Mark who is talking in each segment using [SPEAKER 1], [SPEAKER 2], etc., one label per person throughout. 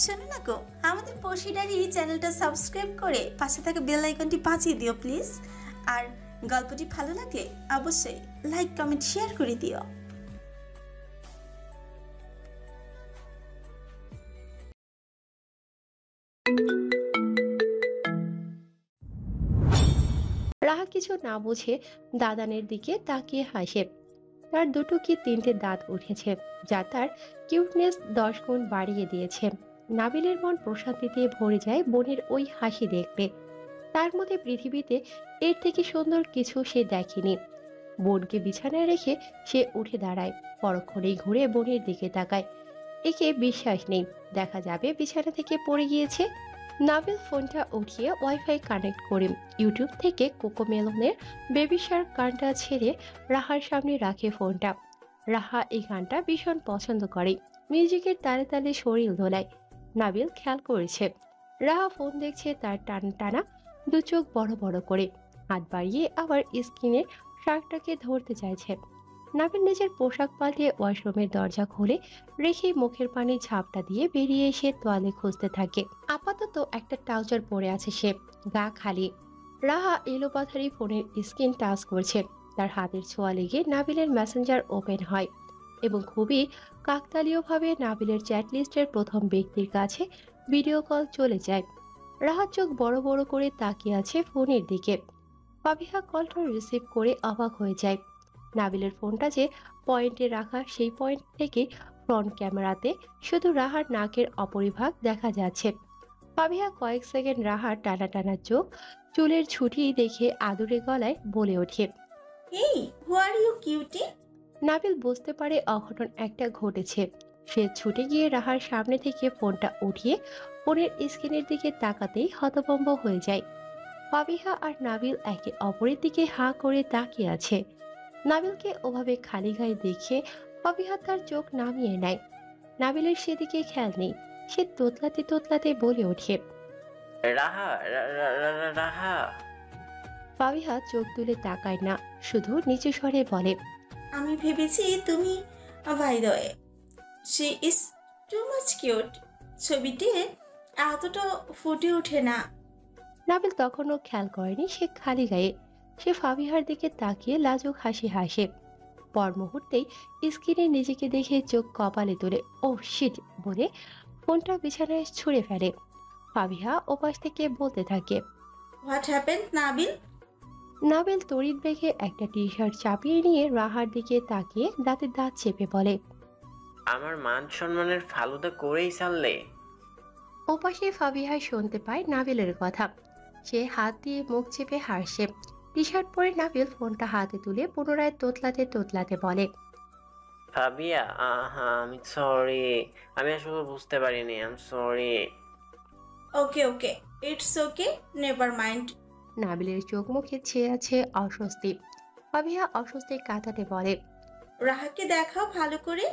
[SPEAKER 1] শোনো না গো, আমাদের পশিডারি চ্যানেলটা সাবস্ক্রাইব করে পাশে থাকা বেল আইকনটি বাজিয়ে দিও প্লিজ। আর গল্পটি ভালো লাগলে অবশ্যই লাইক কমেন্ট শেয়ার করে দিও।
[SPEAKER 2] রাহা কিছু না বুঝে দাদানের দিকে তাকিয়ে হাসে। তার দুটো কি তিনটে দাঁত উঠেছে, যা তার কিউটনেস 10 গুণ বাড়িয়ে দিয়েছে। নাবিলের মন প্রশান্তিতে ভরে যায় বোনের ওই হাসি দেখলে। তার মধ্যে পৃথিবীতে এর থেকে সুন্দর কিছু সে দেখেনি। বোনকে বিছানায় রেখে সে উঠে দাঁড়ায়, পরক্ষণেই ঘুরে বোনের দিকে তাকায়। একে বিশ্বাস নেই, দেখা যাবে বিছানা থেকে পড়ে গিয়েছে। নাবিল ফোনটা উঠিয়ে ওয়াইফাই কানেক্ট করে ইউটিউব থেকে কোকোমেলনের বেবি শার্ক গানটা ছেড়ে রাহার সামনে রাখে ফোনটা। রাহা এই গানটা ভীষণ পছন্দ করে, মিউজিকের তালে তালে শরীর দোলায়। নাবিল খেয়াল করেছে রাহা ফোন দেখছে তার টানা টানা দু চোখ বড় বড় করে, হাত বাড়িয়ে আবার স্ক্রিনে শার্কটাকে ধরতে চাইছে। নাবিল নিজের পোশাক পাল্টে ওয়াশরুমের দরজা খুলে রেখে মুখের পানি ঝাপটা দিয়ে বেরিয়ে এসে তোয়ালে খুঁজতে থাকে। আপাতত একটা ট্রাউজার পরে আছে সে, গা খালি। রাহা এলোপাথারি ফোনের স্ক্রিন টাচ করছে। তার হাতের ছোঁয়া লেগে নাবিলের মেসেঞ্জার ওপেন হয় এবং খুবই কাকতালীয়ভাবে নাবিলের চ্যাট লিস্টের প্রথম ব্যক্তির কাছে ভিডিও কল চলে যায়। রাহা চোখ বড় বড় করে তাকিয়ে আছে ফোনের দিকে। ফাবিহা কলটা রিসিভ করে অবাক হয়ে যায়। নাবিলের ফোনটা যে পয়েন্টে রাখা, সেই পয়েন্ট থেকে ফ্রন্ট ক্যামেরাতে শুধু রাহার নাকের অপরিভাগ দেখা যাচ্ছে। ফাবিহা কয়েক সেকেন্ড রাহার টানা টানা চোখ, চুলের ছুটি দেখে আদুরে গলায় বলে ওঠে,
[SPEAKER 1] এই হু আর ইউ কিউটি?
[SPEAKER 2] নাবিল বুঝতে পারে অঘটন একটা ঘটেছে। সে ছুটে গিয়ে রাহার সামনে থেকে ফোনটা উঠিয়ে ফোনের স্ক্রিনের দিকে তাকাতেই হতভম্ব হয়ে যায়। ফাবিহা আর নাবিল একে অপরের দিকে হাঁ করে তাকিয়ে আছে। নাবিলকে ওভাবে খালি গায়ে দেখে ফাবিহা তার চোখ নামিয়ে নেয়। নাবিলের সেদিকে খেয়াল নেই। সে তোতলাতে তোতলাতে বলে ওঠে,
[SPEAKER 3] রাহা রাহা।
[SPEAKER 2] ফাবিহা চোখ তুলে তাকায় না, শুধু নিচু স্বরে বলে,
[SPEAKER 1] আমি ভেবেছি তুমি। By the way, she is too much cute. ছবিতে এতটা ফুটে ওঠে না।
[SPEAKER 2] নাবিল তখনও খেয়াল করেনি সে খালি গায়ে। সে ফাবিহার দিকে তাকিয়ে লাজুক হাসি হাসে। পর মুহূর্তেই স্ক্রিনে নিজেকে দেখে চোখ কপালে তোলে, ও শিট বলে ফোনটা বিছানায় ছুঁড়ে ফেলে। ফাবিহা ওপাশ থেকে বলতে থাকে,
[SPEAKER 1] হোয়াট হ্যাপেন নাবিল?
[SPEAKER 2] নাবিল তড়িৎ বেগে একটা টি শার্ট চাপিয়ে নিয়ে রাহার দিকে তাকিয়ে দাঁতে দাঁত চেপে বলে,
[SPEAKER 3] আমার মান সম্মানের ফালুদা করেই ছাড়লে।
[SPEAKER 2] ওপাশে ফাবিহা শুনতে পায় নাবিলের কথা। সে হাত দিয়ে মুখ চেপে হাসে। টি শার্ট পরে নাবিল ফোনটা হাতে তুলে পুনরায় তোতলাতে তোতলাতে বলে,
[SPEAKER 3] ফাবিয়া, আমি সরি। আমি আসলে বুঝতে পারিনি। I am sorry.
[SPEAKER 1] Okay okay, it's okay, never mind.
[SPEAKER 2] নাবিলের চোখ মুখে ছেয়ে আছে অস্বস্তি। ফাবিহা অস্বস্তি কাটাতে বলে,
[SPEAKER 1] রাহাকে দেখাও ভালো করে।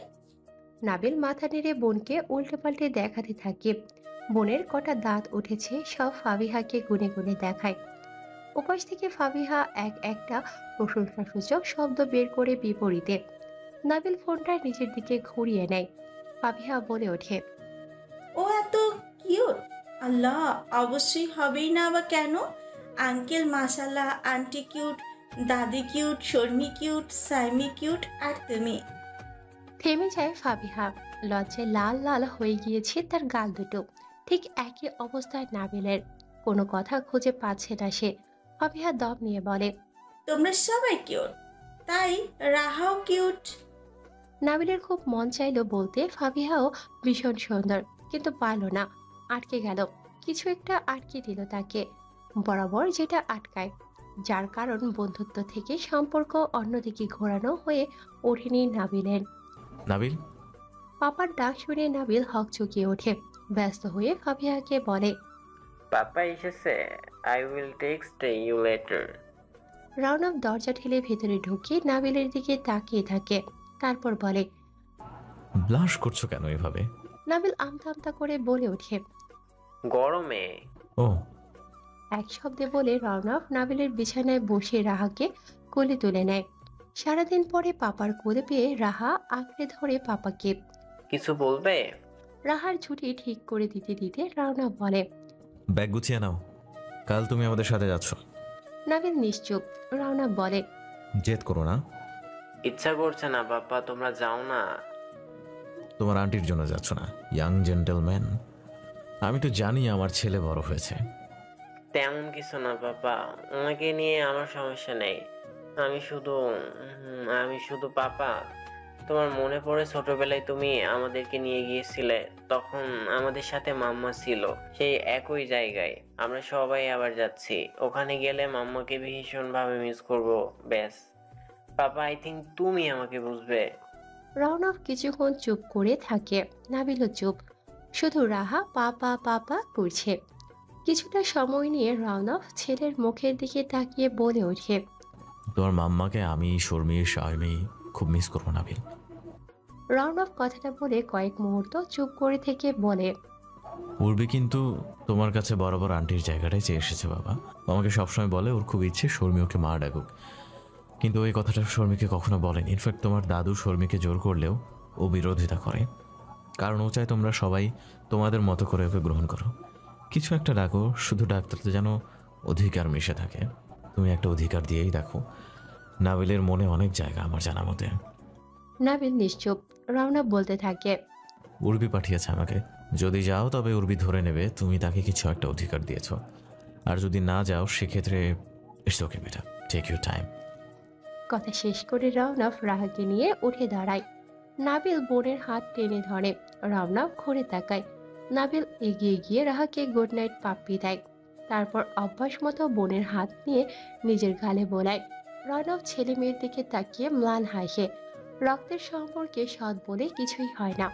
[SPEAKER 2] নাবিল মাথা নেড়ে বোনকে উল্টে পাল্টে দেখাতে থাকে। বোনের কটা দাঁত উঠেছে সব ফাবিহাকে গুনে গুনে দেখায়। উপাস থেকে ফাবিহা এক একটা প্রশংসাসূচক শব্দ বের করে বিপরীতে। নাবিল ফোনটা নিচের দিকে ঘুরিয়ে নেয়। ফাবিহা বলে ওঠে,
[SPEAKER 1] ও এত কিউট। আল্লাহ, অবশ্যই হবেই না বা কেন? আঙ্কেল মাশাল্লাহ, আন্টি কিউট, দাদি কিউট, শর্মি কিউট, সাইমি কিউট, আর তুমি।
[SPEAKER 2] থেমে যায় ফাবিহা। লজ্জায় লাল লাল হয়ে গিয়েছে তার গাল দুটো। ঠিক একই অবস্থায় নাবিলের। কোনো কথা খুঁজে পাচ্ছে না সে। ফাবিহা দম নিয়ে বলে,
[SPEAKER 1] তোমরা সবাই কিউট, তাই রাহাও কিউট।
[SPEAKER 2] নাবিলের খুব মন চাইলো বলতে ফাবিহাও ভীষণ সুন্দর, কিন্তু পারল না। আটকে গেল। কিছু একটা আটকে দিল তাকে, বরাবর যেটা আটকায়, যার কারণ বন্ধুত্ব থেকে সম্পর্ক অন্যদিকে ঘোরানো হয়ে ওঠেনি নাবিলের।
[SPEAKER 4] নাবিল,
[SPEAKER 2] পাপার ডাক শুনে নাবিল হকচকিয়ে ওঠে। ব্যস্ত হয়ে ফাবিহাকে বলে,
[SPEAKER 3] পাপা এসেছে। I will text you later.
[SPEAKER 2] Raunaf দরজা ঠেলে ভেতরে ঢুকে নাবিলের দিকে তাকিয়ে থাকে। তারপর বলে,
[SPEAKER 4] ব্লাশ করছো কেন এভাবে?
[SPEAKER 2] নাবিল আমতা আমতা করে বলে ওঠে,
[SPEAKER 3] গরমে।
[SPEAKER 4] ও,
[SPEAKER 2] এক শব্দে বলে রাউনাফ নাবিলের বিছানায় বসে রাহাকে কোলে তুলে নেয়। সারাদিন পরে পাপার কোলে পেয়ে রাহা আঁকড়ে ধরে পাপাকে।
[SPEAKER 3] কিছু বলবে?
[SPEAKER 2] রাহার ছুটি ঠিক করে দিতে দিতে রওনা বলে।
[SPEAKER 4] ব্যাগ গুছিয়ে নাও, কাল তুমি আমাদের সাথে যাচ্ছ।
[SPEAKER 2] নাবিল নিশ্চুপ। রওনা বলে,
[SPEAKER 4] জেদ করো না।
[SPEAKER 3] ইচ্ছা করছে না পাপা, তোমরা যাও না।
[SPEAKER 4] তোমার আন্টির জন্য যাচ্ছ না, ইয়াং জেন্টলম্যান। আমি তো জানি আমার ছেলে বড় হয়েছে।
[SPEAKER 3] তেমন কিছু না পাপা, ওনাকে নিয়ে আমার সমস্যা নেই। আমি শুধু পাপা, তোমার মনে পড়ে ছোটবেলায় তুমি আমাদেরকে নিয়ে গিয়েছিলে? তখন আমাদের সাথে মাম্মা ছিল, সেই একই জায়গায়। আমরা সবাই আবার যাচ্ছি, ওখানে গেলে মাম্মাকে ভীষণ ভাবে মিস করব। ব্যাস পাপা, আই থিঙ্ক তুমি আমাকে বুঝবে।
[SPEAKER 2] রওনক কিছুক্ষণ চুপ করে থাকে। নাবিলও চুপ, শুধু রাহা পাপা পাপা করছে। কিছুটা সময় নিয়ে রওনক ছেলের মুখের দিকে তাকিয়ে বলে ওঠে,
[SPEAKER 4] তোমার মাম্মাকে আমি, শর্মী, শারমি খুব মিস করবো নাবিল।
[SPEAKER 2] রওনক কথাটা বলে কয়েক মুহূর্ত চুপ করে থেকে বলে,
[SPEAKER 4] উর্বি কিন্তু তোমার কাছে বরাবর আন্টির জায়গাটাই চেয়ে এসেছে বাবা। আমাকে সবসময় বলে ওর খুব ইচ্ছে শর্মী ওকে মা ডাকুক, কিন্তু ওই কথাটা শর্মীকে কখনো বলেনি। ইনফ্যাক্ট তোমার দাদু শর্মীকে জোর করলেও ও বিরোধিতা করে, কারণ ও চায় তোমরা সবাই তোমাদের মতো করে ওকে গ্রহণ করো। কিছু একটা ডাকো, শুধু ডাকতে যেন অধিকার মিশে থাকে। তুমি একটা অধিকার দিয়েই দেখো। নাবিলের মনে অনেক জায়গা আমার জানা মতে।
[SPEAKER 2] নাবিল নিশ্চুপ। রওনক বলতে থাকে,
[SPEAKER 4] উর্বি পাঠিয়েছে আমাকে, যদি যাও তবে উর্বি ধরে নেবে তুমি তাকে কিছু একটা অধিকার দিয়েছ, আর যদি না যাও সেক্ষেত্রে ইটস ওকে বেটা, টেক ইউর টাইম।
[SPEAKER 2] কথা শেষ করে রওনক রাহাকে নিয়ে উঠে দাঁড়ায়। নাবিল বোনের হাত টেনে ধরে। রওনক ঘুরে তাকায়। নাবিল এগিয়ে গিয়ে রাহাকে গুড নাইট পাপ্পি দেয়। তারপর অভ্যাস মতো বোনের হাত নিয়ে নিজের গালে বোলায়। রওনক ছেলে মেয়ের দিকে তাকিয়ে ম্লান হাসে। রক্তের সম্পর্কে সৎ বলে কিছুই হয় না,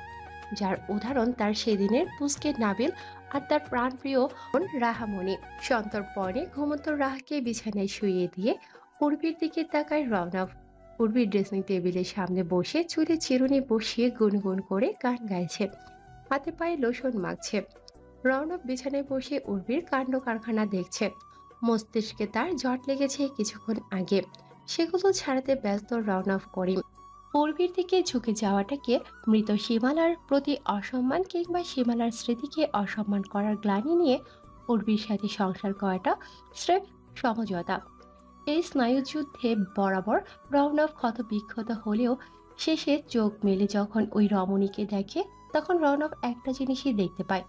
[SPEAKER 2] যার উদাহরণ তার সেদিনের পুচকে নাবিল আর তার প্রাণপ্রিয় বোন রাহামণি। সন্তর্পণে ঘুমন্ত রাহাকে বিছানায় শুইয়ে দিয়ে উর্বির দিকে তাকায় রওনক। উর্বির ড্রেসিং টেবিলের সামনে বসে চুলে চিরুনি বসিয়ে গুনগুন করে গান গাইছে, হাতে পায়ে লোশন মাখছে। রওনক বিছানায় বসে উর্বির কাণ্ড কারখানা দেখছে। মস্তিষ্কে তার জট লেগেছে কিছুক্ষণ আগে, সেগুলো ছাড়াতে ব্যস্ত রওনক করিম। উর্বির দিকে ঝুঁকে যাওয়াটাকে মৃত সীমালার প্রতি অসম্মান কিংবা সীমালার স্মৃতিকে অসম্মান করার গ্লানি নিয়ে উর্বির সাথে সংসার করাটা স্রেফ সমঝোতা। এই স্নায়ুযুদ্ধে বরাবর রওনক ক্ষত বিক্ষত হলেও শেষে চোখ মেলে যখন ওই রমণীকে দেখে, তখন রওনক একটা জিনিসই দেখতে পায়,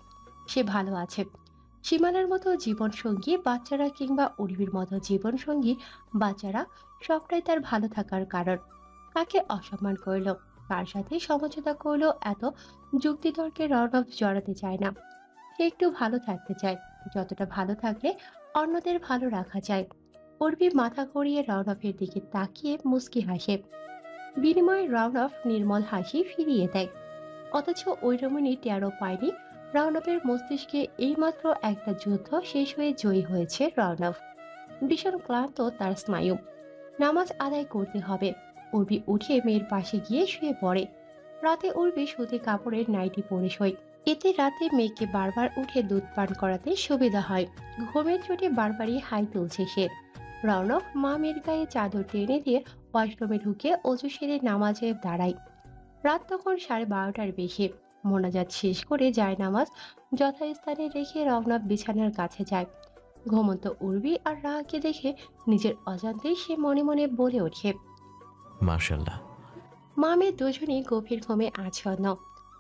[SPEAKER 2] সে ভালো আছে। সীমানার মতো জীবনসঙ্গী বাচ্চারা কিংবা উর্বির মতো জীবনসঙ্গী বাচ্চারা সবটাই তার ভালো থাকার কারণ। কাকে অসম্মান করলো, কার সাথে সমঝোতা করলো, এত যুক্তিতর্কে রওনক জড়াতে চায় না। সে একটু ভালো থাকতে চায়, যতটা ভালো থাকলে অন্যদের ভালো রাখা যায়। উর্বি মাথা ঘুরিয়ে রওনকের দিকে তাকিয়ে মুচকি হাসে। বিনিময়ে রওনক নির্মল হাসি ফিরিয়ে দেয়। অথচ ওই রমণী টেরও পায়নি রওনকের মস্তিষ্কে এইমাত্র একটা যুদ্ধ শেষ হয়ে জয়ী হয়েছে রওনক। ভীষণ ক্লান্ত তার স্নায়ু। নামাজ আদায় করতে হবে। উর্বি উঠে মেয়ের পাশে গিয়ে শুয়ে পড়ে। রাতে উর্বি সুতি কাপড়ের নাইটি পরে শোয়। এতে রাতে মেয়েকে বারবার উঠে দুধ পান করাতে সুবিধা হয়। ঘুমের চোটে বারবারই হাই তুলছে সে। রওনক মা মেয়ের গায়ে চাদর টেনে দিয়ে ওয়াশরুমে ঢুকে অজু সেরে নামাজে দাঁড়ায়। রাত তখন 12:30টার বেশি। মোনাজাত শেষ করে যায় নামাজ যথাস্থানে রেখে রওনক বিছানার কাছে যায়। ঘুমন্ত উর্বি আর রাহাকে দেখে নিজের অজান্তেই সে মনে মনে বলে ওঠে,
[SPEAKER 4] মাশাআল্লাহ।
[SPEAKER 2] মা মেয়ে দুজনেই গভীর ঘুমে আচ্ছন্ন।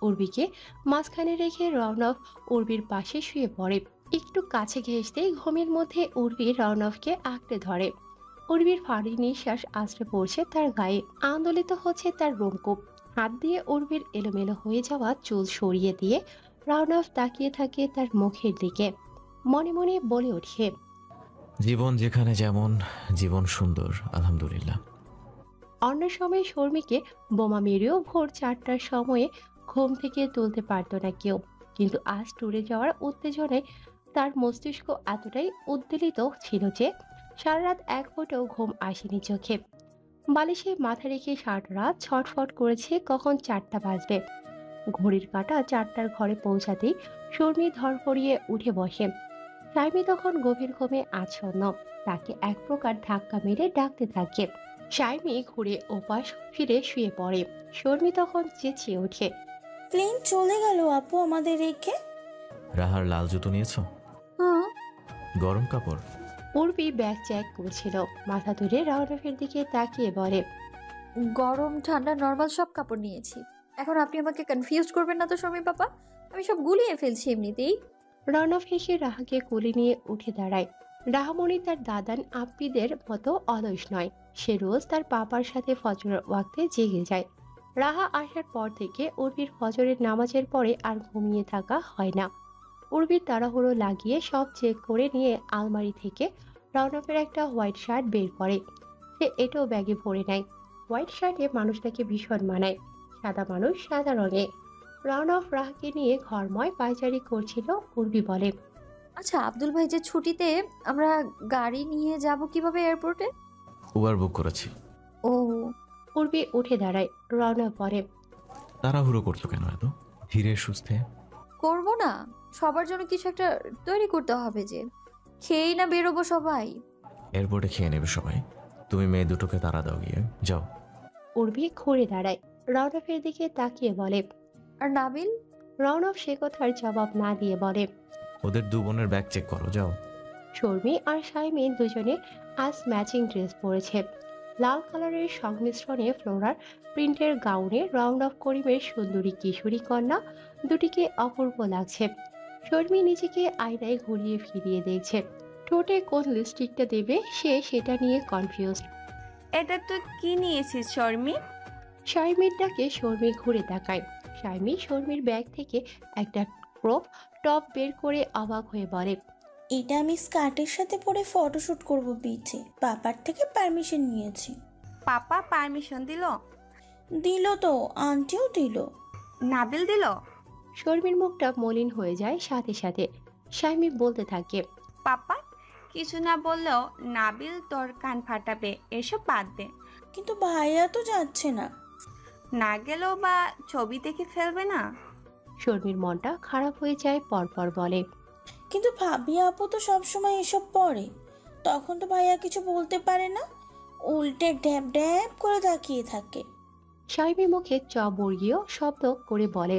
[SPEAKER 2] উর্বিকে মাঝখানে রেখে রওনক উর্বির পাশে শুয়ে পড়ে। একটু কাছে ঘেঁষতেই ঘুমের মধ্যে উর্বি রওনককে আঁকড়ে ধরে। উর্বির ভারী নিঃশ্বাস আশ্রে পড়ছে তার গায়ে, আন্দোলিত হচ্ছে তার রোমকূপ। হাত দিয়ে উর্বির এলোমেলো হয়ে যাওয়া চুল সরিয়ে দিয়ে রওনক তাকিয়ে থাকে তার মুখের দিকে। মনে মনে বলে ওঠে,
[SPEAKER 4] জীবন যেখানে যেমন, জীবন সুন্দর আলহামদুলিল্লাহ।
[SPEAKER 2] অন্য সময় শর্মীকে বোমা মেরেও ভোর 4টার সময়ে ঘুম থেকে তুলতে পারত না কেউ, কিন্তু আজ ট্যুরে যাওয়ার উত্তেজনায় তার মস্তিষ্ক এতটাই উদ্বেলিত ছিল যে সারা রাত এক ফোঁটাও ঘুম আসেনি চোখে। বালিশে মাথা রেখে সারা রাত ছটফট করেছে কখন 4টা বাজবে। ঘড়ির কাঁটা 4টার ঘরে পৌঁছাতেই শর্মী ধরফড়িয়ে উঠে বসে। সাইমি তখন গভীর ঘুমে আচ্ছন্ন, তাকে এক প্রকার ধাক্কা মেরে ডাকতে থাকে। সাইমি ঘুরে ওপাশ ফিরে শুয়ে পড়ে। শর্মী তখন চেঁচিয়ে ওঠে,
[SPEAKER 1] প্লেন চলে গেল আপু আমাদের রেখে।
[SPEAKER 4] রাহার লাল জুতো নিয়েছো?
[SPEAKER 5] হ্যাঁ।
[SPEAKER 4] গরম কাপড়?
[SPEAKER 2] উর্বি ব্যাগ চেক করছিল, মাথা তুলে রাউনাফের দিকে তাকিয়ে বলে,
[SPEAKER 5] গরম ঠান্ডা নর্মাল সব কাপড় নিয়েছি। এখন আপনি আমাকে কনফিউজ করবেন না তো শর্মি পাপা, আমি সব গুলিয়ে ফেলছি এমনিতেই।
[SPEAKER 2] রাউনাফ হেসে রাহাকে কোলে নিয়ে উঠে দাঁড়ায়। রাহামণি তার দাদান আপ্পিদের মতো অলস নয়। সে রোজ তার পাপার সাথে ফজরের ওয়াক্তে জেগে যায়। রাহা আসার পর থেকে উর্বির ফজরের নামাজের পরে আর ঘুমিয়ে থাকা হয় না। উর্বির তাড়াহুড়ো লাগিয়ে সব চেক করে নিয়ে আলমারি থেকে রাউনাফের একটা হোয়াইট শার্ট বের করে। সে এটাও ব্যাগে ভরে নেয়। হোয়াইট শার্টে মানুষটাকে ভীষণ মানায়। সাদা মানুষ সাদা রঙে। রাউনাফ রাহাকে নিয়ে ঘরময় পায়চারি করছিল। উর্বি বলে,
[SPEAKER 5] আচ্ছা আব্দুল ভাই যে ছুটিতে, আমরা গাড়ি নিয়ে যাব কিভাবে এয়ারপোর্টে?
[SPEAKER 4] উবার বুক করেছি।
[SPEAKER 5] ও,
[SPEAKER 2] উর্বি উঠে দাঁড়ায়। রাউনাফ বলে,
[SPEAKER 4] তাড়াহুড়ো করছো কেন এত? ধীরে সুস্থে।
[SPEAKER 5] করব না, সবার জন্য কিছু একটা তৈরি করতে হবে যে, খেয়েই না বেরোবো সবাই।
[SPEAKER 4] এয়ারপোর্টে খেয়ে নেবে সবাই। তুমি মেয়ে দুটোকে তাড়া দাও, গিয়ে যাও।
[SPEAKER 2] উর্বি ঘুরে দাঁড়ায়। রাউনাফের দিকে তাকিয়ে বলে,
[SPEAKER 5] আর নাবিল?
[SPEAKER 2] রাউনাফ সে কথার জবাব না দিয়ে বলে,
[SPEAKER 4] ওদের দু বোনের ব্যাগ চেক করো, যাও।
[SPEAKER 2] শর্মি আর শাইমি দুজনে আজ ম্যাচিং ড্রেস পরেছে। লাল কালারের সংমিশ্রণে ফ্লোরার প্রিন্টের গাউনে রাউন্ড অফ করিমের সুন্দরী কিশোরী কন্যা দুটিকে অপূর্ব লাগছে। শর্মি নিজেকে আয়নায় ঘুরিয়ে ফিরিয়ে দেখছে। ঠোঁটে কোন লিপস্টিকটা দেবে সে সেটা নিয়ে কনফিউজড।
[SPEAKER 6] এটা তো কি নিয়েছিস শর্মি?
[SPEAKER 2] শাইমির ডাকে শর্মি ঘুরে তাকায়। শাইমি শর্মির ব্যাগ থেকে একটা ক্রপ টপ বের করে অবাক হয়ে বলে,
[SPEAKER 1] এটা আমি স্কার্টের সাথে পরে ফটোশুট করব বিচে, পাপার থেকে পারমিশন নিয়েছি।
[SPEAKER 6] পাপা পারমিশন দিল?
[SPEAKER 1] দিল তো, আন্টিও দিল।
[SPEAKER 6] নাবিল দিল?
[SPEAKER 2] শর্মির মুখটা মলিন হয়ে যায় সাথে সাথে। শাইমি বলতে থাকে,
[SPEAKER 6] পাপা কিছু না বললেও নাবিল তোর কান ফাটাবে, এসব বাদ দে।
[SPEAKER 1] কিন্তু ভাইয়া তো যাচ্ছে না।
[SPEAKER 6] না গেলেও বা ছবি দেখে ফেলবে না?
[SPEAKER 2] শর্মির মনটা খারাপ হয়ে যায়। পরপর বলে,
[SPEAKER 1] কিন্তু ভাবি আপু তো সবসময় এসব পড়ে, তখন তো ভাইয়া কিছু বলতে পারে না, উল্টে ড্যাব ড্যাব করে তাকিয়ে থাকে।
[SPEAKER 2] শাইমি মুখে বর্গীয় শব্দ করে বলে,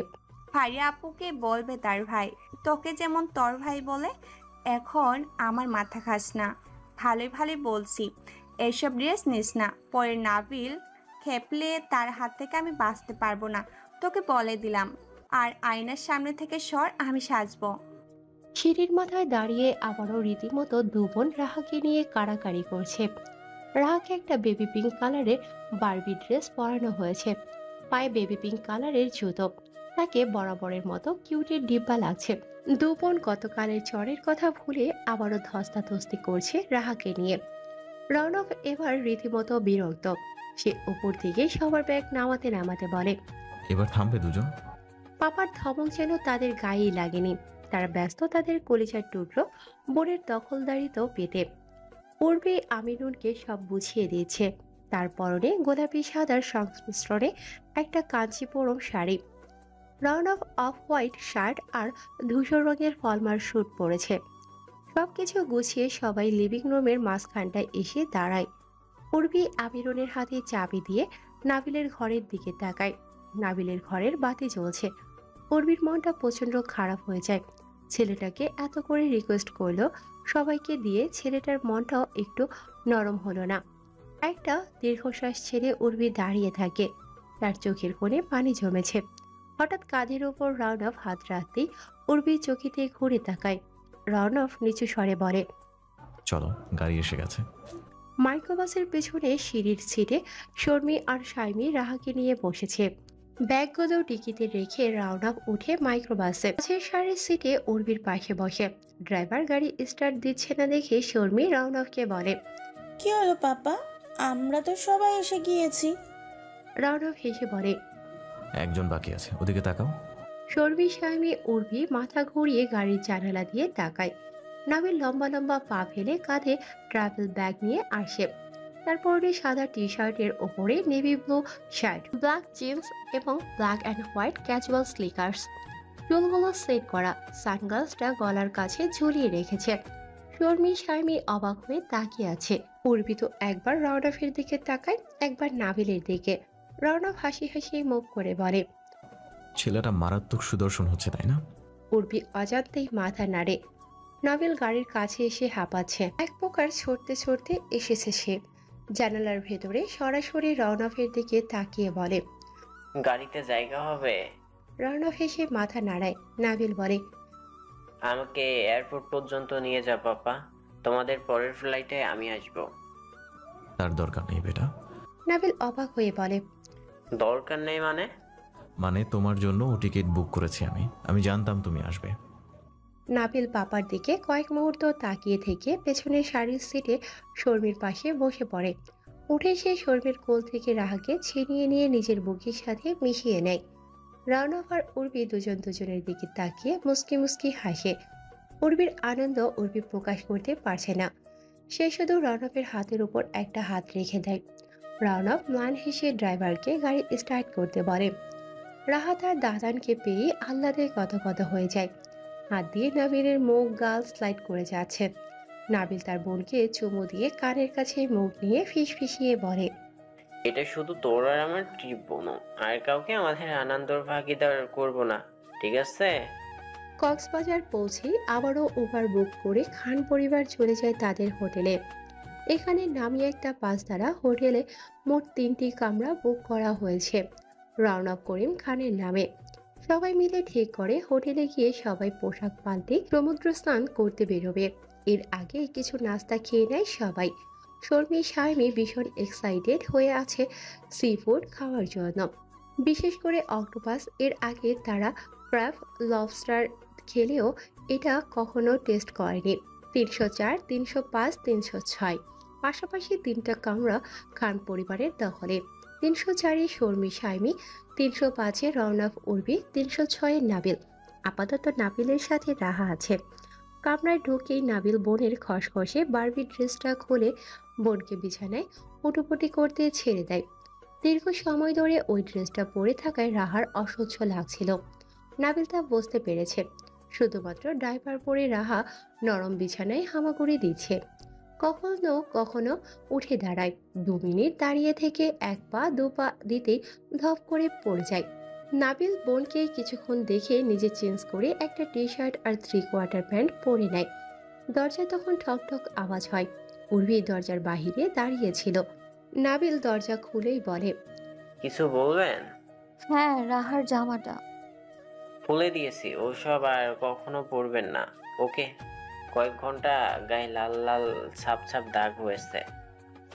[SPEAKER 6] ভাইয়া আপুকে বলবে তার ভাই, তোকে যেমন তোর ভাই বলে। এখন আমার মাথা খাস না, ভালোই ভালোই বলছি। এসব ড্রেস নিস না, পরে নাবিল খেপলে তার হাত থেকে আমি বাঁচতে পারবো না, তোকে বলে দিলাম। আর আয়নার সামনে থেকে সর, আমি সাজবো।
[SPEAKER 2] সিঁড়ির মাথায় দাঁড়িয়ে আবারও রীতিমতো দুবোন রাহাকে নিয়ে কাড়াকাড়ি করছে। রাহাকে একটা বেবি পিঙ্ক কালারের বারবি ড্রেস পরানো হয়েছে, পায়ে বেবি পিঙ্ক কালারের জুতো। তাকে বরাবরের মতো কিউটের ডিব্বা লাগছে। দুবোন গতকালের চরের কথা ভুলে আবারও ধস্তাধস্তি করছে রাহাকে নিয়ে। রনক এবার রীতিমতো বিরক্ত। সে উপর দিকে সবার ব্যাগ নামাতে নামাতে বলে,
[SPEAKER 4] এবার থামবে দুজন?
[SPEAKER 2] পাপার ধমক যেন তাদের গায়েই লাগেনি। তারা ব্যস্ত তাদের কলিজার টুকরো বোনের দখলদারিতেও পেতে। পূর্বে আমিনুরকে সব বুঝিয়ে দিয়েছে। তার পরনে গোলাপি সাদার সংমিশ্রণে একটা কাঞ্চিপুরম শাড়ি, রাউন্ড অফ হোয়াইট শার্ট আর ধূসর রঙের ফলমার স্যুট পরেছে। সবকিছু গুছিয়ে সবাই লিভিং রুমের মাঝখানটায় এসে দাঁড়ায়। পূর্বী আমিরনের হাতে চাবি দিয়ে নাবিলের ঘরের দিকে তাকায়। নাবিলের ঘরের বাতি জ্বলছে। পূর্বীর মনটা প্রচন্ড খারাপ হয়ে যায়। ছেলেটাকে এত করে রিকোয়েস্ট করলো সবাইকে দিয়ে, ছেলেটার মনটাও একটু নরম হলো না। একটা দীর্ঘশ্বাস ছেড়ে উর্বি দাঁড়িয়ে থাকে। তার চোখের কোণে পানি জমেছে। হঠাৎ কাঁধের ওপর রাউন্ড অফ হাত রাখতেই উর্বি চকিতে ঘুরে তাকায়। রাউন্ড অফ নিচু স্বরে বলে,
[SPEAKER 4] চলো, গাড়ি এসে গেছে।
[SPEAKER 2] মাইক্রোবাসের পেছনে সিঁড়ির সিটে শর্মি আর শাইমি রাহাকে নিয়ে বসেছে। ব্যাগগুলো ডিকিতে রেখে রাউন্ড আপ উঠে মাইক্রোবাসে পাশের সারির সিটে উর্বির পাশে বসে। ড্রাইভার গাড়ি স্টার্ট দিচ্ছে না দেখে শর্মি রাউন্ড আপকে বলে,
[SPEAKER 1] কি হলো পাপা, আমরা তো সবাই এসে গিয়েছি।
[SPEAKER 2] রাউন্ড আপ হেসে বলে,
[SPEAKER 4] একজন বাকি আছে, ওদিকে তাকাও।
[SPEAKER 2] শর্মি শাইমি উর্বি মাথা ঘুরিয়ে গাড়ির জানালা দিয়ে তাকায়। নাবিল লম্বা লম্বা পা ফেলে কাঁধে ট্রাভেল ব্যাগ নিয়ে আসে। তারপরে সাদা টি শার্টের ওপরে navy blue shirt, black jeans এবং ব্ল্যাক অ্যান্ড হোয়াইট ক্যাজুয়াল স্লিকার্স। চুলগুলো সেট করা, সানগ্লাসটা গলার কাছে ঝুলিয়ে রেখেছে। শর্মি শাইমি অবাক হয়ে তাকিয়ে আছে। উর্বি তো একবার রাউন্ডাফের দিকে তাকায়, একবার নাবিলের দিকে। রাউন্ডাফ হাসি হাসি মুখ করে বলে,
[SPEAKER 4] ছেলেটা মারাত্মক সুদর্শন হচ্ছে, তাই না?
[SPEAKER 2] উর্বি অজান্তেই মাথা নাড়ে। নাবিল গাড়ির কাছে এসে হাঁপাচ্ছে। এক প্রকার ছড়তে ছড়তে এসেছে সে। জানালার ভেতরে সরাসরি রওনকের দিকে তাকিয়ে বলে,
[SPEAKER 3] গাড়িতে জায়গা হবে?
[SPEAKER 2] রওনক হেসে মাথা নাড়ায়। নাবিল বলে,
[SPEAKER 3] আমাকে এয়ারপোর্ট পর্যন্ত নিয়ে যা পাপা, তোমাদের পরের ফ্লাইটে আমি আসব।
[SPEAKER 4] তার দরকার নেই বেটা।
[SPEAKER 2] নাবিল অবাক হয়ে বলে,
[SPEAKER 3] দরকার নেই মানে?
[SPEAKER 4] মানে তোমার জন্য ও টিকিট বুক করেছি আমি জানতাম তুমি আসবে।
[SPEAKER 2] নাবিল পাপার দিকে কয়েক মুহূর্ত তাকিয়ে থেকে পেছনের সারির সিটে শর্মির পাশে বসে পড়ে। উঠে সে শর্মির কোল থেকে রাহাকে ছিনিয়ে নিয়ে নিজের বুকের সাথে মিশিয়ে নেয়। রওনক আর উর্বি দুজনের দিকে তাকিয়ে মুস্কি মুস্কি হাসে। উর্বির আনন্দ উর্বি প্রকাশ করতে পারছে না। সে শুধু রওনকের হাতের উপর একটা হাত রেখে দেয়। রওনক ম্লান হেসে ড্রাইভারকে গাড়ি স্টার্ট করতে বলে। রাহা তার দাদানকে পেয়ে আহ্লাদে গদগদ হয়ে যায়। হাত দিয়ে নাবিলের মুখ গাল স্লাইড করে যাচ্ছে। নাবিল তার বোনকে চুমু দিয়ে কানের কাছে মুখ নিয়ে ফিসফিসিয়ে বলে,
[SPEAKER 3] এটা শুধু তোর আর আমার ট্রিপ বোনো, আর কাউকে আমাদের আনন্দের ভাগিদার করব না, ঠিক আছে?
[SPEAKER 2] কক্সবাজার পৌঁছেই আবারও উবার বুক করে খান পরিবার চলে যায় তাদের হোটেলে। এখানে নামিয়ে একটা 5 তারা হোটেলে মোট 3টি কামরা বুক করা হয়েছে রওনক করিম খানের নামে। সবাই মিলে ঠিক করে হোটেলে গিয়ে সবাই পোশাক পাল্টে সমুদ্র স্নান করতে বেরোবে। এর আগে কিছু নাস্তা খেয়ে নেয় সবাই। শর্মী শারমি ভীষণ এক্সাইটেড হয়ে আছে সি ফুড খাওয়ার জন্য। বিশেষ করে অক্টোপাস। এর আগে তারা ক্র্যাব, লবস্টার খেলেও এটা কখনো টেস্ট করেনি। 304, 305, 306 পাশাপাশি 3টা কামরা খান পরিবারের দখলে। 304-এ শর্মী শারমি, 305-এ রওনক উর্বি, 306-এ নাবিল। আপাতত নাবিলের সাথে রাহা আছে। কামরায় ঢুকেই নাবিল বোনের খসখসে বারবি ড্রেসটা খুলে বোনকে বিছানায় উটুপুটি করতে ছেড়ে দেয়। দীর্ঘ সময় ধরে ওই ড্রেসটা পরে থাকায় রাহার অসহ্য লাগছিল। নাবিল তা বুঝতে পেরেছে। শুধুমাত্র ডাইপার পরে রাহা নরম বিছানায় হামাগুড়ি দিচ্ছে। কখনো কখনো উঠে দাঁড়ায়। 2 মিনিট দাঁড়িয়ে থেকে 1 পা 2 পা দিতেই ধপ করে পড়ে যায়। নাবিল বোনকে কিছুক্ষণ দেখে নিজে চেঞ্জ করে একটা টি শার্ট আর 3/4 প্যান্ট পরে নেয়। দরজায় তখন ঠক ঠক আওয়াজ হয়। উর্বি দরজার বাহিরে দাঁড়িয়েছিল। নাবিল দরজা খুলেই বলে,
[SPEAKER 3] কিছু বলবেন?
[SPEAKER 5] হ্যাঁ, রাহার জামাটা।
[SPEAKER 3] খুলে দিয়েছি, ওসব আর কখনো পরবেন না, ওকে? কয়েক ঘন্টা গায়ে লাল লাল ছাপ ছাপ দাগ হয়েছে।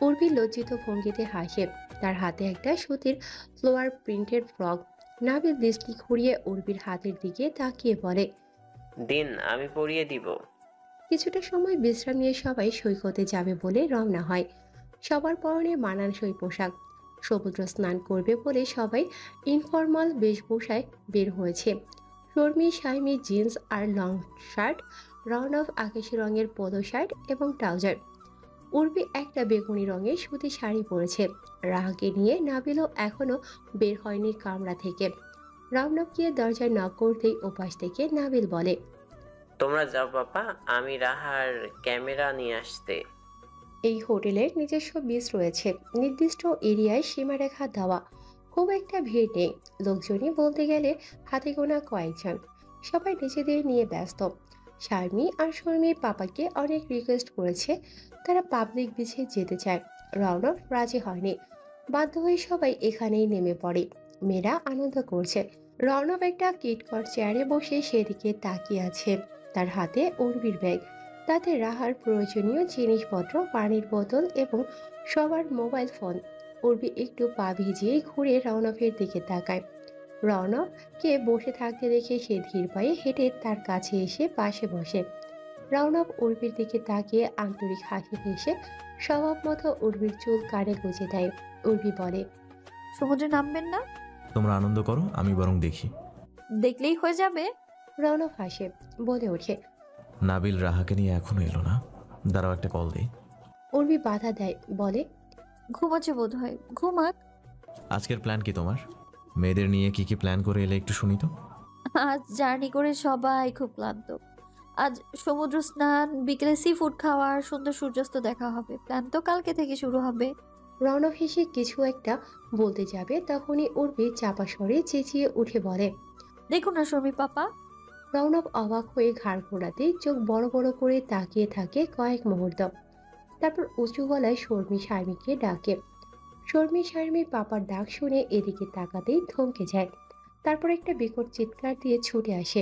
[SPEAKER 2] উর্বি লজ্জিত ভঙ্গিতে হাসে। তার হাতে একটা সুতির ফ্লোয়ার প্রিন্টেড ফ্রক। নাবিল দৃষ্টি ঘুরিয়ে উর্বির হাতের দিকে তাকিয়ে বলে,
[SPEAKER 3] দিন, আমি পরিয়ে দিব।
[SPEAKER 2] কিছুটা সময় বিশ্রাম নিয়ে সবাই সৈকতে যাবে বলে রওনা হয়। সবার পরনে মানানসই পোশাক। সমুদ্র স্নান করবে বলে সবাই ইনফর্মাল বেশভূষায় বের হয়েছে। শর্মী শারমি জিন্স আর লং শার্ট, রওনক আকাশি রঙের পোলো শার্ট এবং ট্রাউজার। উর্বি একটা বেগুনি রঙের সুতি শাড়ি পরেছে। রাহাকে নিয়ে নাবিলও এখনো বের হয়নি কামরা থেকে। রওনক গিয়ে দরজায় নক করতেই ওপাশ থেকে নাবিল বলে,
[SPEAKER 3] তোমরা যাও পাপা, আমি রাহার ক্যামেরা নিয়ে আসতে।
[SPEAKER 2] এই হোটেলের নিজস্ব বিচ রয়েছে। নির্দিষ্ট এরিয়ায় সীমারেখা দেওয়া। খুব একটা ভিড় নেই। লোকজনই বলতে গেলে হাতে গোনা কয়েকজন। সবাই নিজেদের নিয়ে ব্যস্ত। শারমি আর শর্মী পাপাকে অনেক রিকোয়েস্ট করেছে তারা পাবলিক বিচে যেতে চায়। রওনক রাজি হয়নি। বাধ্য হয়ে সবাই এখানেই নেমে পড়ে। মেয়েরা আনন্দ করছে। রওনক একটা কিটকট চেয়ারে বসে সেদিকে তাকিয়ে আছে। তার হাতে উর্বির ব্যাগ, তাতে রাহার প্রয়োজনীয় জিনিসপত্র, পানির বোতল এবং সবার মোবাইল ফোন। উর্বি একটু পা ভিজিয়ে ঘুরে রওনকের দিকে তাকায়। রওনককে বসে থাকতে দেখে সে ধীর পায়ে হেঁটে তার কাছে এসে পাশে বসে। রওনক উর্বির দিকে তাকিয়ে আন্তরিক হাসি হেসে স্বভাব মতো উর্বির চুল কানে গুঁজে দেয়। উর্বি বলে,
[SPEAKER 5] সমুদ্রে নামবেন না?
[SPEAKER 4] তোমরা আনন্দ করো, আমি বরং দেখি।
[SPEAKER 5] দেখলেই হয়ে যাবে।
[SPEAKER 2] রওনক হাসে, বলে ওঠে,
[SPEAKER 4] নাবিল রাহাকে নিয়ে এখনো এলো না, দাঁড়াও একটা কল দেই।
[SPEAKER 2] উর্বি বাধা দেয়, বলে,
[SPEAKER 5] ঘুমাচ্ছে বোধ হয়, ঘুমাক।
[SPEAKER 4] আজকের প্ল্যান কি তোমার? মেয়েদের নিয়ে কি কি প্ল্যান করে এলে একটু শুনি তো।
[SPEAKER 5] আজ জার্নি করে সবাই খুব ক্লান্ত। আজ সমুদ্র স্নান, বিকেলে সি ফুড খাওয়ার, সুন্দর সূর্যাস্ত দেখা হবে। প্ল্যান তো কালকে থেকে শুরু হবে।
[SPEAKER 2] রণব হেসে কিছু একটা বলতে যাবে, তখনই উর্বি চাপা স্বরে চেঁচিয়ে উঠে বলে।
[SPEAKER 5] দেখুন না শর্মী পাপা।
[SPEAKER 2] রণব অবাক হয়ে ঘাড় ঘোরাতেই চোখ বড় বড় করে তাকিয়ে থাকে কয়েক মুহূর্ত। তারপর উঁচু গলায় শর্মী শারমিকে ডাকে। শর্মী শারমী পাপার ডাক শুনে এদিকে তাকাতেই থমকে যায়। তারপর একটা বিকট চিৎকার দিয়ে ছুটে আসে।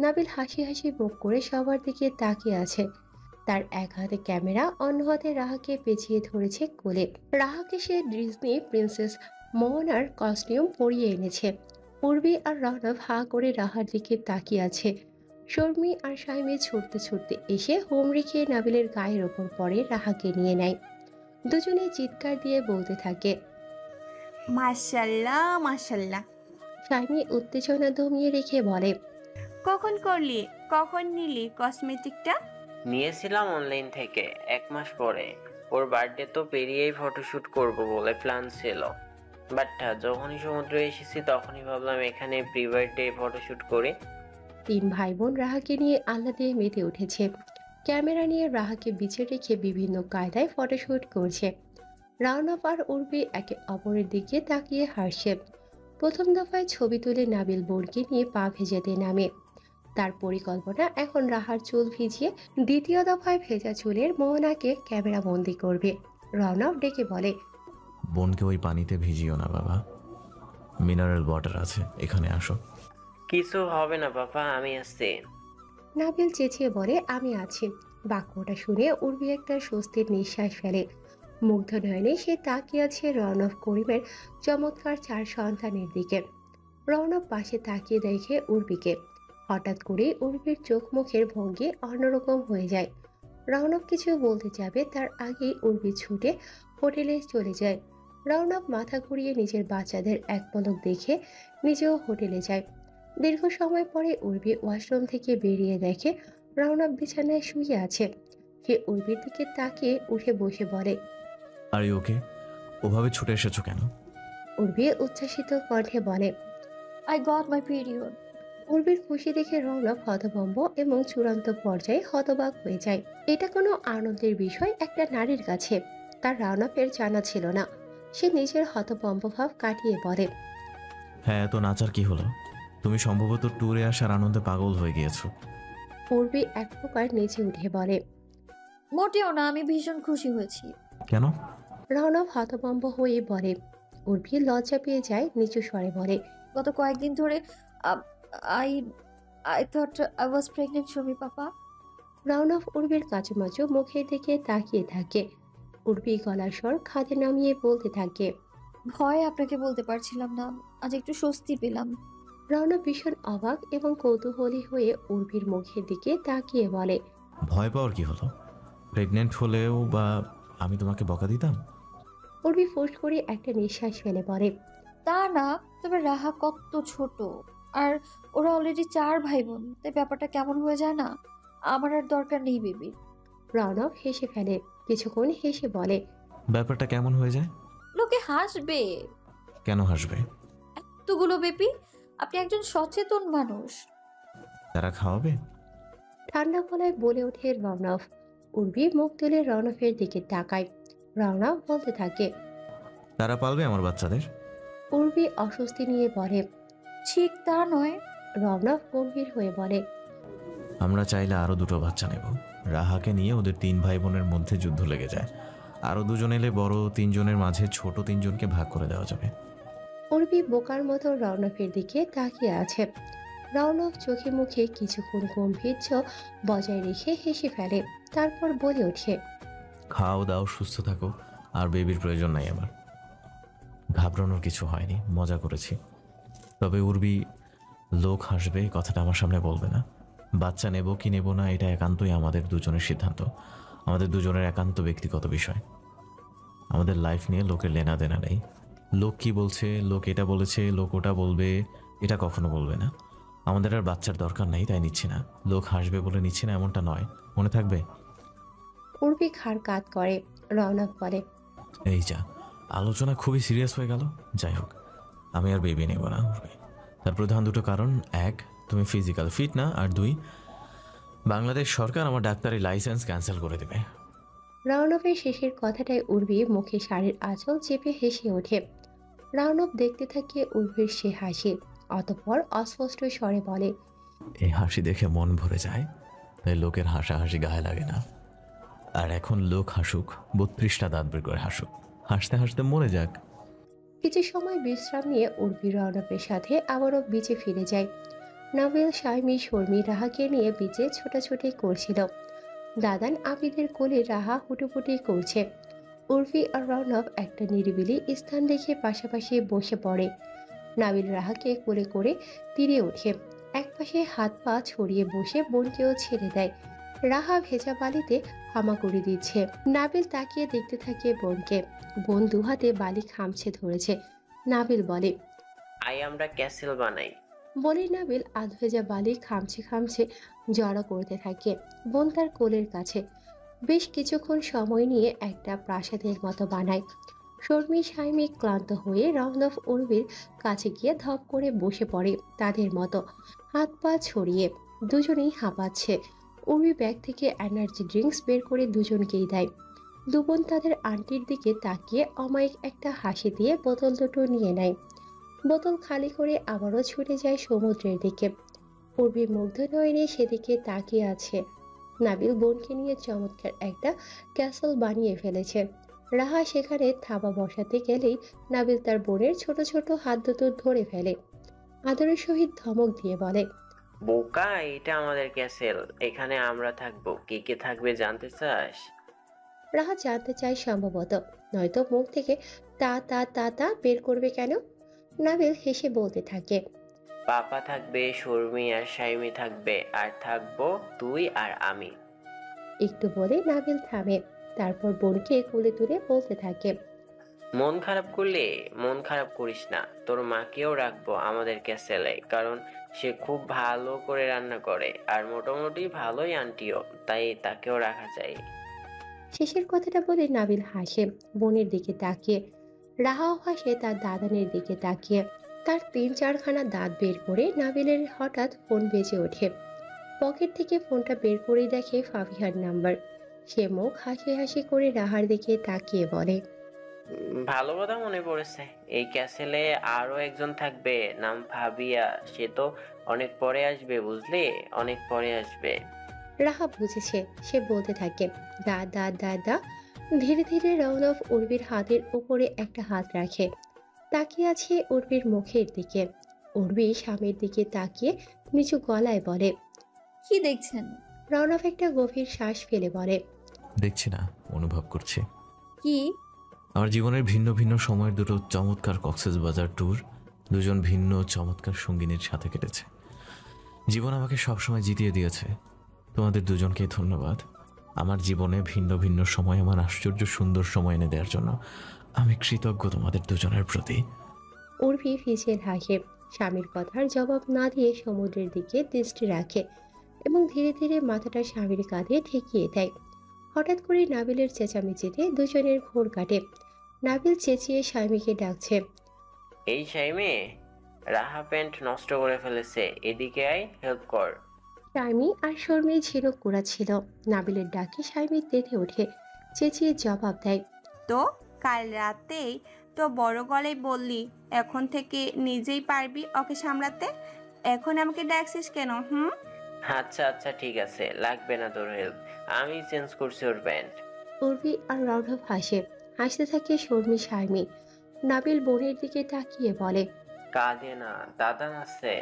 [SPEAKER 2] নাবিল হাসি হাসি মুখ করে সবার দিকে তাকিয়ে আছে। তার এক হাতে ক্যামেরা, অন্য হাতে রাহাকে পেঁচিয়ে ধরেছে কোলে। রাহাকে সে ডিজনি প্রিন্সেস মোহনার কস্টিউম পরিয়ে এনেছে। পূর্বী আর রণব হা করে রাহার দিকে তাকিয়ে আছে। শর্মী আর শাইমি ছুটতে ছুটতে এসে হুমড়ি খেয়ে নাবিলের গায়ের ওপর পড়ে রাহাকে নিয়ে নেয়। দুজনে চিৎকার দিয়ে বলতে থাকে।
[SPEAKER 6] মাশাল্লাহ মাশাল্লাহ।
[SPEAKER 2] শাইমি উত্তেজনা দমিয়ে রেখে বলে।
[SPEAKER 6] কখন করলি, কখন নিলি কসমেটিকটা?
[SPEAKER 3] নিয়েছিলাম অনলাইন থেকে 1 মাস পরে। ওর বার্থডে তো পেরিয়েই ফটোশুট করব বলে প্ল্যান ছিল, বাট যখনই সমুদ্রে এসেছি তখনই ভাবলাম এখানে প্রি বার্থডে ফটোশুট করি।
[SPEAKER 2] 3 ভাই বোন রাহাকে নিয়ে আহ্লাদে মেতে উঠেছে। ক্যামেরা নিয়ে রাহাকে বিছে রেখে বিভিন্ন কায়দায় ফটোশুট করছে। রাওনাফ আর উর্বি একে অপরের দিকে তাকিয়ে হাসছে। প্রথম দফায় ছবি তুলে নাবিল বোনকে নিয়ে পা ভেজাতে নামে। তার পরিকল্পনা এখন রাহার চুল ভিজিয়ে দ্বিতীয় দফায় ভেজা চুলের মোহনাকে ক্যামেরা বন্দি করবে। রাওনাফ ডেকে বলে।
[SPEAKER 4] বোনকে ওই পানিতে ভিজিও না বাবা, মিনারেল ওয়াটার আছে, এখানে আসো।
[SPEAKER 3] কিছু হবে না বাবা, আমি আসছি।
[SPEAKER 2] নাবিল চেঁচিয়ে বলে, আমি আছি। বাক্যটা শুনে উর্বি একটা স্বস্তির নিঃশ্বাস ফেলে। মুগ্ধ নয়নে সে তাকিয়ে আছে রওনক করিমের চমৎকার 4 সন্তানের দিকে। রওনক পাশে তাকিয়ে দেখে উর্বিকে। হঠাৎ করে উর্বির চোখ মুখের ভঙ্গি অন্যরকম হয়ে যায়। রওনক কিছু বলতে যাবে তার আগেই উর্বি ছুটে হোটেলে চলে যায়। রওনক মাথা ঘুরিয়ে নিজের বাচ্চাদের এক পলক দেখে নিজেও হোটেলে যায়। দীর্ঘ সময় পরে উর্বি ওয়াশরুম থেকে বেরিয়ে দেখে রওনক বিছানায় শুয়ে আছে। সে উর্বির দিকে তাকিয়ে উঠে বসে বলে।
[SPEAKER 4] আর ওকে, ওভাবে ছুটে এসেছো কেন?
[SPEAKER 2] উর্বি উচ্ছ্বাসিত কণ্ঠে বলে।
[SPEAKER 5] I got my period.
[SPEAKER 2] উর্বির খুশি দেখে রওনক হতভম্ব এবং চূড়ান্ত পর্যায়ে হতবাক হয়ে যায়। এটা কোনো আনন্দের বিষয় একটা নারীর কাছে। তার রওনকের জানা ছিল না। সে নিজের হতভম্ব ভাব কাটিয়ে বলে।
[SPEAKER 4] হ্যাঁ, এত নাচার কি হলো? তুমি সম্ভবত ট্যুরে আসার আনন্দে পাগল হয়ে গিয়েছো।
[SPEAKER 2] উর্বি এক প্রকার নেচে উঠে বলে।
[SPEAKER 5] মোটেও না, আমি ভীষণ খুশি হয়েছি।
[SPEAKER 4] কেন?
[SPEAKER 2] রওনক হতভম্ব হয়ে বলে। উর্বি লজ্জা পেয়ে যায়, নিচু স্বরে বলে।
[SPEAKER 5] গত কয়েকদিন ধরে I I thought I was pregnant Sharmi papa.
[SPEAKER 2] Raunak উর্বির কাচুমাচু মুখের দিকে তাকিয়ে থাকে। উর্বি গলার স্বর খাদে নামিয়ে বলতে থাকে।
[SPEAKER 5] ভয় আপনাকে বলতে পারছিলাম না, আজ একটু স্বস্তি পেলাম।
[SPEAKER 2] রওনক ভীষণ অবাক এবং কৌতূহলী হয়ে উর্বির মুখের দিকে তাকিয়ে বলে।
[SPEAKER 4] ভয় পাওয়ার কি হলো? প্রেগনেন্ট হলেও বা আমি তোমাকে বকা দিতাম?
[SPEAKER 2] উর্বি ফুস করে একটা নিঃশ্বাস ফেলে বলে।
[SPEAKER 5] তা না, তবে রাহা কত ছোট, আর ওরা অলরেডি 4 ভাই বোন, তাই ব্যাপারটা কেমন হয়ে যায় না? আমার আর দরকার নেই বেবি।
[SPEAKER 2] রওনক হেসে ফেলে। কিছুক্ষণ হেসে বলে।
[SPEAKER 4] ব্যাপারটা কেমন হয়ে যায়?
[SPEAKER 5] লোকে হাসবে।
[SPEAKER 4] কেন হাসবে?
[SPEAKER 5] এতগুলো বেবি, আপনি একজন সচেতন মানুষ।
[SPEAKER 4] তারা খাওয়াবে?
[SPEAKER 2] ঠান্ডা গলায় বলে ওঠে রওনক। উর্বি মুখ তুলে রওনকের দিকে তাকায়। রওনক বলতে থাকে।
[SPEAKER 4] তারা পালবে আমার বাচ্চাদের?
[SPEAKER 2] উর্বি অস্বস্তি নিয়ে বলে।
[SPEAKER 5] ঠিক তা নয়।
[SPEAKER 2] রওনক গম্ভীর হয়ে বলে।
[SPEAKER 4] আমরা চাইলে আরো 2টো বাচ্চা নেব। রাহাকে নিয়ে ওদের 3 ভাই বোনের মধ্যে যুদ্ধ লেগে যায়। আরো 2 জন এলে বড় 3 জনের মাঝে ছোট 3 জনকে ভাগ করে দেওয়া যাবে।
[SPEAKER 2] উর্বি বোকার মতো রওনকের দিকে তাকিয়ে আছে। রওনক চোখে মুখে কিছুক্ষণ গম্ভীর্য বজায় রেখে হেসে ফেলে। তারপর বলে ওঠে।
[SPEAKER 4] খাও দাও, সুস্থ থাকো, আর বেবির প্রয়োজন নাই আমার। ঘাবড়ানোর কিছু হয়নি, মজা করেছি। তবে উর্বি, লোক হাসবে কথাটা আমার সামনে বলবে না। বাচ্চা নেব কি নেব না এটা একান্তই আমাদের দুজনের সিদ্ধান্ত, আমাদের দুজনের একান্ত ব্যক্তিগত বিষয়। আমাদের লাইফ নিয়ে লোকের লেনা দেনা নেই। লোক কি বলছে, লোক এটা বলেছে, লোক ওটা বলবে, এটা কখনো বলবে না। আমাদের আর বাচ্চার দরকার নেই, তাই নিচ্ছি না। লোক হাসবে বলে নিচ্ছি না এমনটা নয়, মনে থাকবে।
[SPEAKER 2] উর্বি ঘাড় কাত করে। রওনক বলে।
[SPEAKER 4] এই যা, আলোচনা খুবই সিরিয়াস হয়ে গেল। যাই হোক, আমি আর বেবি নেব না উর্বি। তার প্রধান 2টো কারণ। 1, তুমি ফিজিক্যাল ফিট না, আর 2, বাংলাদেশ সরকার আমার ডাক্তারি লাইসেন্স ক্যান্সেল করে দেবে।
[SPEAKER 2] রাউনফের শেষের কথাটায় উর্বি মুখে শাড়ির আঁচল চেপে হেসে ওঠে। রাউনফ দেখতে থাকে উর্বির সে হাসি, অতঃপর অস্পষ্ট স্বরে বলে,
[SPEAKER 4] এই হাসি দেখে মন ভরে যায়, তাই লোকের হাসাহাসি গায়ে লাগে না। আর এখন লোক হাসুক, 32টা দাঁত বের করে হাসুক, হাসতে হাসতে মরে যাক।
[SPEAKER 2] কিছু সময় বিশ্রাম নিয়ে উর্বি রাউনফের সাথে আবারও বিচে ফিরে যায়। নাবিল, শাইমি, শর্মি রাহাকে নিয়ে বিচে ছোটাছুটি করছিল। দাদান আবিদের কোলে রাহা হুটোপুটি করছে। উর্ফি আর রাউনফ একটা নিরিবিলি স্থান দেখে পাশাপাশি বসে পড়ে। নাবিল রাহাকে কোলে করে তীরে ওঠে, একপাশে হাত পা ছড়িয়ে বসে বোনকেও ছেড়ে দেয়। রাহা ভেজা বালিতে হামাগুড়ি দিচ্ছে। নাবিল তাকিয়ে দেখতে থাকে বোনকে। বোন দুহাতে বালি খামছে ধরেছে। নাবিল বলে,
[SPEAKER 3] আমরা ক্যাসেল বানাই।
[SPEAKER 2] বলে নাবিল আধ ভেজা বালি খামছে খামছে জড়ো করতে থাকে বোন তার কোলের কাছে। বেশ কিছুক্ষণ সময় নিয়ে একটা প্রাসাদের মতো বানায়। শর্মি শাইমি ক্লান্ত হয়ে রাউনফ উর্বির কাছে গিয়ে ধপ করে বসে পড়ে তাদের মতো, হাত পা ছড়িয়ে। দুজনেই হাঁপাচ্ছে। উর্বি ব্যাগ থেকে এনার্জি ড্রিঙ্কস বের করে দুজনকেই দেয়। দুবোন তাদের আন্টির দিকে তাকিয়ে অমায়িক একটা হাসি দিয়ে বোতল দুটো নিয়ে নেয়। বোতল খালি করে আবারও ছুটে যায় সমুদ্রের দিকে। উর্বি মুগ্ধ নয়নে সেদিকে তাকিয়ে আছে। নাবিল বোনকে নিয়ে চমৎকার একটা ক্যাসেল বানিয়ে ফেলেছে। রাহা সেখানে থাবা বসাতে গেলেই নাবিল তার বোনের ছোট ছোট হাত দুটো ধরে ফেলে। আদরের সহিত ধমক দিয়ে বলে,
[SPEAKER 3] বোকা, এটা আমাদের ক্যাসেল, এখানে আমরা থাকবো। কে কে থাকবে জানতে চাস?
[SPEAKER 2] রাহা জানতে চায় সম্ভবত, নয়তো মুখ থেকে তা তা তা তা বের করবে কেন। নাবিল হেসে বলতে থাকে,
[SPEAKER 3] পাপা থাকবে, শর্মি আর শাইমি থাকবে, আর থাকবো তুই আর আমি।
[SPEAKER 2] একটু বলে নাবিল থামে, তারপর বোনকে কোলে তুলে বলতে থাকে,
[SPEAKER 3] মন খারাপ করলে মন খারাপ করিস না, তোর মাকেও রাখবো আমাদের ক্যাসেলে, কারণ সে খুব ভালো করে রান্না করে আর মোটামুটি ভালোই আন্টিও, তাই তাকেও রাখা চাই।
[SPEAKER 2] শেষের কথাটা বলে নাবিল হাসে বোনের দিকে তাকিয়ে। রাহাও হাসে তার দাদানের দিকে তাকিয়ে। তার 3-4খানা দাঁত বের করে নাবিলের হঠাৎ ফোন বেজে ওঠে। পকেট থেকে ফোনটা বের করে দেখে ফাবিহার নাম্বার। সে মুখ হাসি হাসি করে রাহার দিকে তাকিয়ে বলে,
[SPEAKER 3] ভালো কথা মনে পড়েছে, এই ক্যাসেলে আরো একজন থাকবে, নাম ফাবিয়া। সে তো অনেক পরে আসবে, বুঝলি, অনেক পরে আসবে।
[SPEAKER 2] রাহা বুঝেছে। সে বলতে থাকে, দা দা দা দা। ধীরে ধীরে রাউনফ উর্বির হাতের উপরে একটা হাত রাখে। তাকিয়ে আছে উর্বির মুখের দিকে। উর্বি স্বামীর দিকে তাকিয়ে নিচু গলায় বলে,
[SPEAKER 5] কি দেখছেন?
[SPEAKER 2] রাউনফ একটা গভীর শ্বাস ফেলে বলে,
[SPEAKER 4] দেখছি না, অনুভব করছি।
[SPEAKER 5] কি?
[SPEAKER 4] আমার জীবনের ভিন্ন ভিন্ন সময়ের দুটো চমৎকার কক্সবাজার ট্যুর দুজন ভিন্ন চমৎকার সঙ্গিনীর সাথে কেটেছে। জীবন আমাকে সবসময় জিতিয়ে দিয়েছে। তোমাদের দুজনকে ধন্যবাদ। আমার জীবনে ভিন্ন ভিন্ন সময় আমার আশ্চর্য সুন্দর সময় এনে দেওয়ার জন্য আমি কৃতজ্ঞ তোমাদের দুজনের প্রতি।
[SPEAKER 2] উর্বি ফিসেল হাসে। স্বামীর কথার জবাব না দিয়ে সমুদ্রের দিকে দৃষ্টি রাখে এবং ধীরে ধীরে মাথাটা স্বামীর কাঁধে ঠেকিয়ে দেয়। হঠাৎ করে নাবিলের চেঁচামেচিতে দুজনের ঘোর কাটে। নাবিল চেঁচিয়ে স্বামীকে ডাকছে,
[SPEAKER 3] এই শাইমে, রাহা প্যান্ট নষ্ট করে ফেলেছে, এদিকে আয়, হেল্প কর।
[SPEAKER 2] স্বামী আর শর্মী ঝিনুক কুড়াচ্ছিল। নাবিলের ডাকে স্বামী তেতে ওঠে, চেঁচিয়ে জবাব দেয়,
[SPEAKER 6] তো কাল রাতেই তো বড় গলায় বললি এখন থেকে নিজেই পারবি ওকে সামলাতে, এখন আমাকে ডাকছিস কেন?
[SPEAKER 3] আচ্ছা আচ্ছা, ঠিক আছে, লাগবে না তোর হেল্প, আমি চেঞ্জ করছি ওর প্যান্ট।
[SPEAKER 2] উর্বি আর রাউনফ হাসে। হাসতে থাকে শর্মী শারমি। নাবিল বোনের দিকে তাকিয়ে বলে,
[SPEAKER 3] কাঁদে না, দাদা আছে।